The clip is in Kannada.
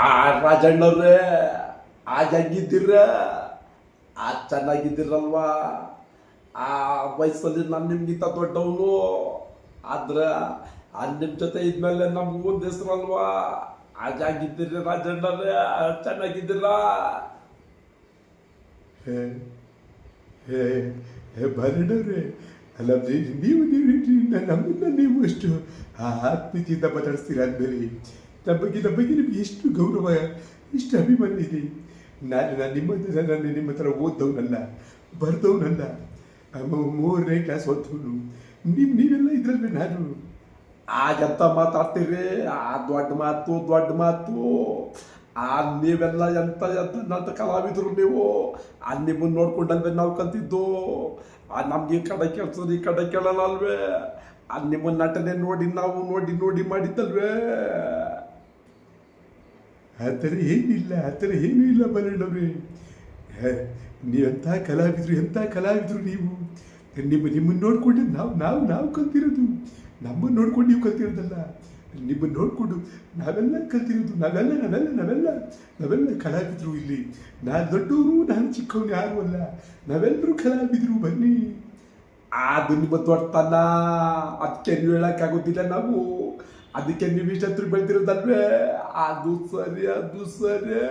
ಆ ರಾಜಣ್ಣವ್ರೆ ಆಗ ಹೆಂಗಿದ್ದೀರ? ಚೆನ್ನಾಗಿದ್ದೀರಲ್ವಾ? ಆ ವಯಸ್ಸಲ್ಲಿ ನಾನು ನಿಮ್ಗಿಂತ ದೊಡ್ಡವನು ಆದ್ರೆ ನಿಮ್ಮ ಜೊತೆ ಇದ್ಮೇಲೆ ನಮಗೂ ಒಂದು ಹೆಸರಲ್ವಾ? ಆಗಿದ್ದೀರಿ ರಾಜಣ್ಣವ್ರೆ, ಚೆನ್ನಾಗಿದ್ದೀರಾ? ಹೇ ಹೇ ಹೇ ಬಾಲಣ್ಣವ್ರೆ, ಅಲ್ಲ ನೀವು ನಮ್ಮನ್ನ ನೀವು ಅಷ್ಟು ಆತ್ಮೀಯತೆಯಿಂದ ಮಾತಾಡಿಸ್ತೀರ ಅಂದಮೇಲೆ ನಮ್ಮ ಬಗ್ಗೆ ನಿಮಗೆ ಎಷ್ಟು ಗೌರವ, ಎಷ್ಟು ಅಭಿಮಾನ ಇದೆ. ನಾನು ನಿಮ್ಮ ಥರ ಓದ್ದವನಲ್ಲ, ಬರ್ದವನಲ್ಲ, 3ನೇ ಕ್ಲಾಸ್ ಓದ್ದವನು. ನೀವೆಲ್ಲ ಇದ್ರಲ್ಲಿ ನಾನು ಆಗಂತ ಮಾತಾಡ್ತೀರಿ? ಆ ದೊಡ್ಡ ಮಾತು ದೊಡ್ಡ ಮಾತು. ನೀವೆಲ್ಲ ಎಂತ ಎಂತ ಕಲಾವಿದರು ನೀವು. ನಿಮ್ಮನ್ನು ನೋಡ್ಕೊಂಡಲ್ವೇ ನಾವು ಕಲ್ತಿದ್ದು. ನಮ್ಗೆ ಈ ಕಡೆ ಕೇಳ್ಸೋದು ಈ ಕಡೆ ಕೇಳಲ್ಲ ಅಲ್ವೇ? ನಿಮ್ಮ ನಟನೆ ನೋಡಿ ನಾವು ನೋಡಿ ಮಾಡಿದ್ದಲ್ವೇ? ಆ ಥರ ಏನೂ ಇಲ್ಲ ಬಾಲಣ್ಣವ್ರೆ. ನೀವೆಂಥ ಕಲಾವಿದರು ನೀವು. ನಿಮ್ಮನ್ನು ನೋಡ್ಕೊಂಡು ನಾವು ಕಲ್ತಿರೋದು. ನಮ್ಮನ್ನು ನೋಡ್ಕೊಂಡು ನೀವು ಕಲ್ತಿರೋದಲ್ಲ, ನಿಮ್ಮನ್ನು ನೋಡಿಕೊಂಡು ನಾವೆಲ್ಲ ಕಲ್ತಿರೋದು. ನಾವೆಲ್ಲ ಕಲಾವಿದರು ಇಲ್ಲಿ. ನಾನು ದೊಡ್ಡವರು, ನಾನು ಚಿಕ್ಕವನು ಯಾರು ಅಲ್ಲ. ನಾವೆಲ್ಲರೂ ಕಲಾವಿದರು, ಬನ್ನಿ. ಅದು ನಿಮ್ಮ ದೊಡ್ಡತನ. ಅದಕ್ಕೆ ನೀವು ಹೇಳಕ್ಕಾಗೋದಿಲ್ಲ ನಾವು. ಅದಕ್ಕೆ ನೀವು ಇಷ್ಟತ್ರ ಬೆಳ್ತಿರೋದಲ್ವೇ? ಅದು ಸರಿ.